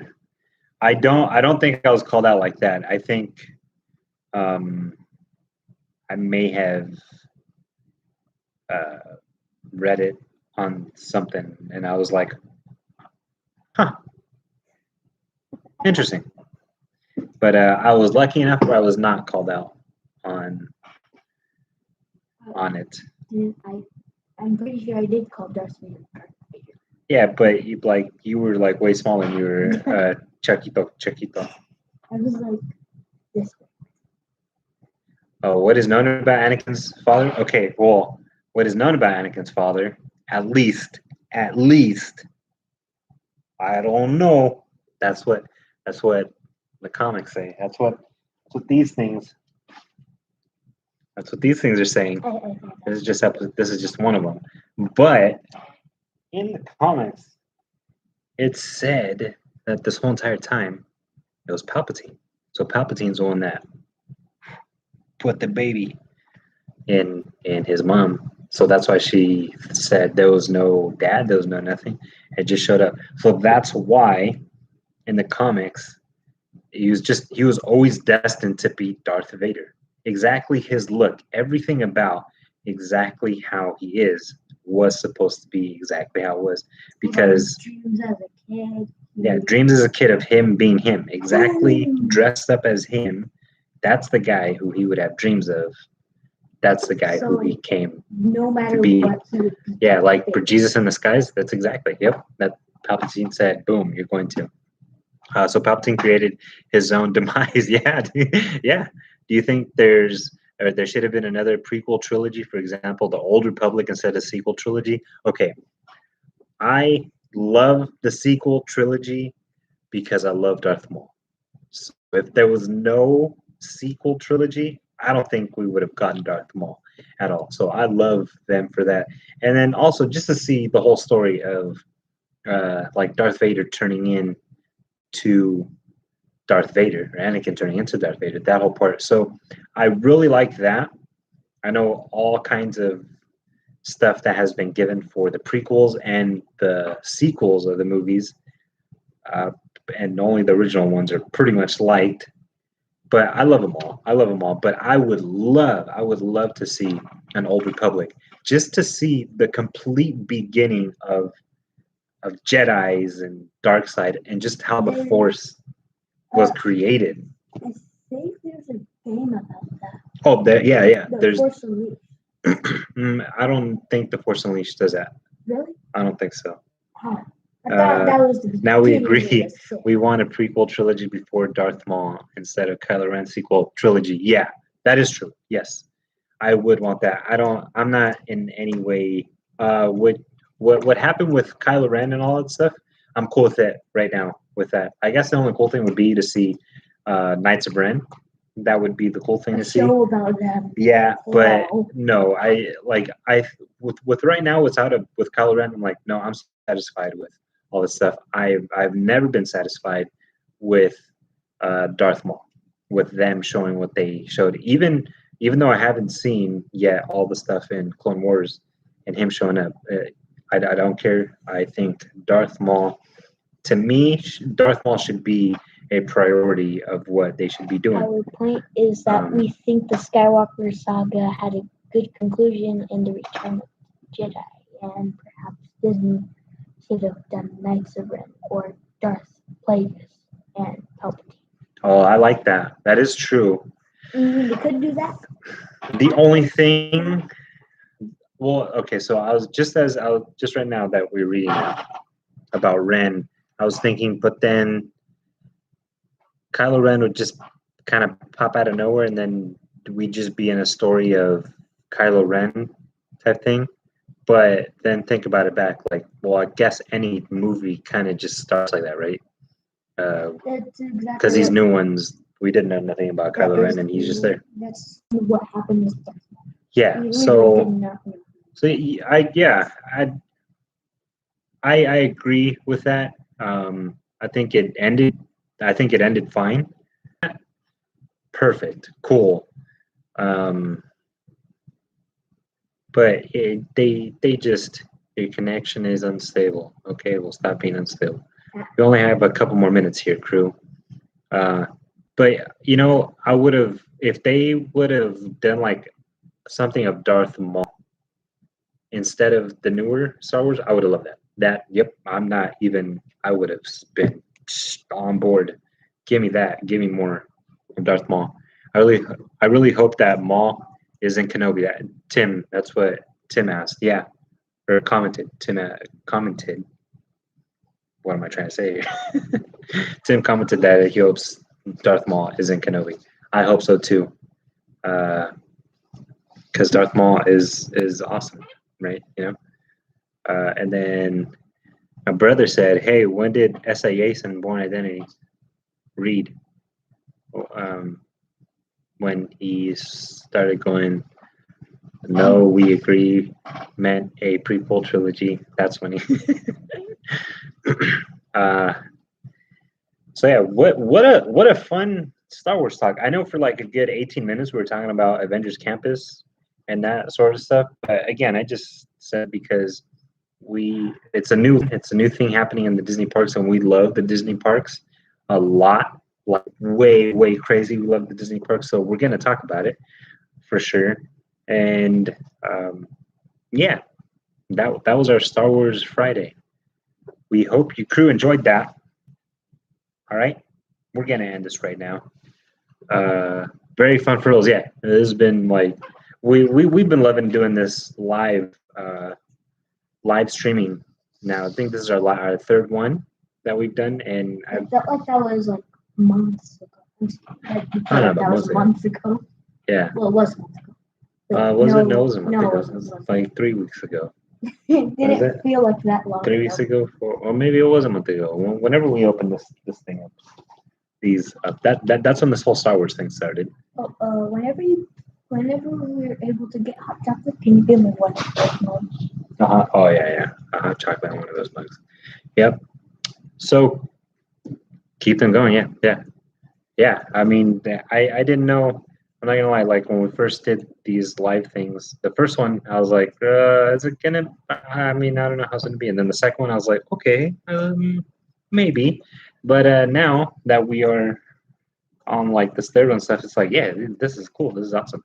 I don't think I was called out like that. I think I may have read it on something, and I was like, huh, interesting. But I was lucky enough where I was not called out on it. I'm pretty sure I did call Darth Vader. Yeah, but you were like way smaller and you were Chiquito. I was like this. Oh, what is known about Anakin's father? Okay, well, what is known about Anakin's father, at least, I don't know. That's what the comics say. That's what these things are saying. This is just one of them. But in the comics, it said that this whole entire time it was Palpatine. So Palpatine's the one that put the baby in his mom. So that's why she said there was no dad, there was no nothing. It just showed up. So that's why in the comics he was always destined to be Darth Vader. Exactly his look, everything about exactly how he is was supposed to be exactly how it was, because dreams as a kid. yeah, dreams as a kid of him being him, exactly dressed up as him. That's the guy who he would have dreams of. That's the guy who he came No matter to be. what, he would be. Yeah, like for Jesus in the skies. That's exactly. Yep. That Palpatine said, "Boom, you're going to." So Palpatine created his own demise. Yeah, yeah. Do you think there should have been another prequel trilogy, for example, the Old Republic instead of sequel trilogy? Okay, I love the sequel trilogy because I love Darth Maul. So if there was no sequel trilogy, I don't think we would have gotten Darth Maul at all. So I love them for that. And then also just to see the whole story of like Darth Vader turning in to Darth Vader, or Anakin turning into Darth Vader, that whole part. So I really like that. I know all kinds of stuff that has been given for the prequels and the sequels of the movies, and only the original ones are pretty much liked. But I love them all. I love them all. But I would love to see an Old Republic, just to see the complete beginning of Jedi's and dark side, and just how the Force was created. I think there's a game about that. Oh, yeah. There's. Force Unleashed. I don't think the Force Unleashed does that. Really? I don't think so. Oh, I thought that was the Now we beginning agree. of the show. We want a prequel trilogy before Darth Maul instead of Kylo Ren sequel trilogy. Yeah, that is true. Yes, I would want that. I'm not in any way. What happened with Kylo Ren and all that stuff? I'm cool with it right now. With that, I guess the only cool thing would be to see Knights of Ren. That would be the cool thing to see. Show about them. Yeah, but Wow. no, with right now what's out of with Kylo Ren, I'm like, no, I'm satisfied with all this stuff. I've never been satisfied with Darth Maul, with them showing what they showed. Even though I haven't seen yet all the stuff in Clone Wars and him showing up, I don't care. I think Darth Maul, to me, Darth Maul should be a priority of what they should be doing. Our point is that we think the Skywalker saga had a good conclusion in the Return of the Jedi, and perhaps Disney should have done Knights of Ren or Darth Plagueis and Palpatine. Oh, I like that. That is true. They could do that. The only thing, well, okay, so I was just right now that we're reading about Ren, I was thinking, but then Kylo Ren would just kind of pop out of nowhere, and then we'd just be in a story of Kylo Ren type thing. But then think about it back, like, well, I guess any movie kind of just starts like that, right? That's exactly Because these new ones, we didn't know nothing about Kylo Ren, and he's just there. That's what happened with Darth Maul. Yeah. We So really did not know. I agree with that. I think it ended fine. Perfect. Cool. But they just, your connection is unstable. Okay, we'll stop being unstable. We only have a couple more minutes here, crew. But I would have, if they would have done like something of Darth Maul instead of the newer Star Wars, I would have loved that. Yep, I'm not even, I would have been on board. Give me that. Give me more of Darth Maul. I really hope that Maul is in Kenobi. Tim, that's what Tim asked. Yeah, or commented. Tim commented. What am I trying to say here? Tim commented that he hopes Darth Maul is in Kenobi. I hope so too. Because Darth Maul is awesome, right? And then my brother said, "Hey, when did S.A.S. and Born Identity read?" When he started going, "No, we agree," meant a prequel trilogy. That's when he. So yeah, what a fun Star Wars talk. I know for like a good 18 minutes we were talking about Avengers Campus and that sort of stuff. But again, I just said because it's a new thing happening in the Disney parks, and we love the Disney parks a lot, like way crazy. We love the Disney parks, so we're gonna talk about it for sure. And yeah, that was our Star Wars Friday. We hope you crew enjoyed that. All right, we're gonna end this right now. Very fun for us. Yeah, it has been like we've been loving doing this live streaming. Now I think this is our third one that we've done, and I felt like that was like months ago. Like you I don't know, felt like but that was months ago. yeah. Well, it was months ago. But Was it? No, it was a month no, ago. it It wasn't. was like 3 weeks ago. It Was didn't it? feel like that long 3 weeks ago, or maybe it was a month ago. Whenever we opened this thing up, that's when this whole Star Wars thing started. Whenever we were able to get hot chocolate, can you give me one of those mugs? Oh yeah. Hot chocolate on one of those mugs. Yep. So keep them going. Yeah. I mean, I didn't know. I'm not gonna lie. Like when we first did these live things, the first one I was like, is it gonna? I mean, I don't know how it's gonna be. And then the second one I was like, okay, maybe. But now that we are on like this third one stuff, it's like, yeah, this is cool. This is awesome.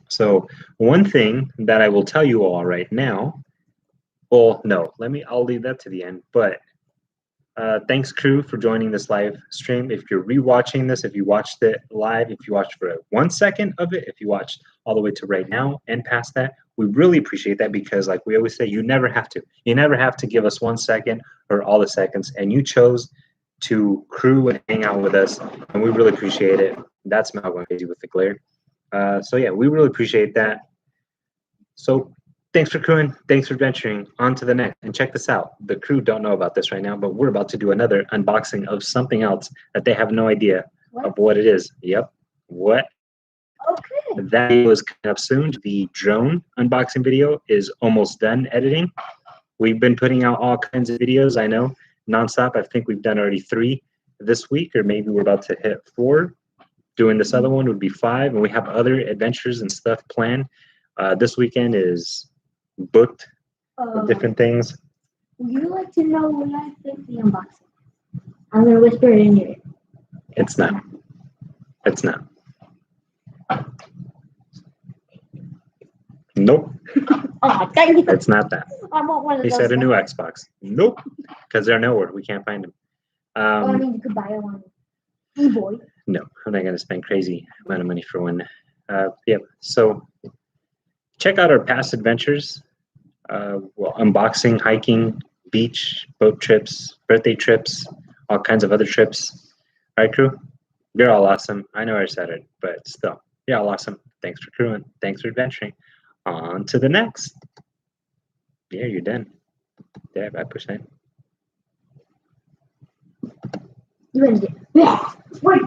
So one thing that I will tell you all right now. Well, no, I'll leave that to the end. But thanks, crew, for joining this live stream. If you're rewatching this, if you watched it live, if you watched for 1 second of it, if you watched all the way to right now and past that, we really appreciate that because, like we always say, you never have to. You never have to give us 1 second or all the seconds, and you chose to crew and hang out with us, and we really appreciate it. That's Mal going crazy with the glare. So yeah, we really appreciate that. So thanks for crewing. Thanks for venturing. On to the next. And check this out. The crew don't know about this right now, but we're about to do another unboxing of something else that they have no idea of what it is. Yep. What? Okay. That video is coming up soon. The drone unboxing video is almost done editing. We've been putting out all kinds of videos, I know, nonstop. I think we've done already 3 this week, or maybe we're about to hit 4. Doing this other one would be 5, and we have other adventures and stuff planned. This weekend is booked with different things. Would you like to know what I think the unboxing? I'm gonna whisper it in your ear. It's not. Nope. Oh, dang it. It's not that. I want one of He those. said a new Xbox. Nope. Because they're nowhere. We can't find them. I mean, you could buy one. E-boy. No, I'm not going to spend crazy amount of money for one. Yeah. So check out our past adventures. Unboxing, hiking, beach, boat trips, birthday trips, all kinds of other trips. All right, crew? You're all awesome. I know I said it, but still, you're all awesome. Thanks for crewing. Thanks for adventuring. On to the next. Yeah, you're done. Yeah, 5%. You ended it. Yeah. Wait.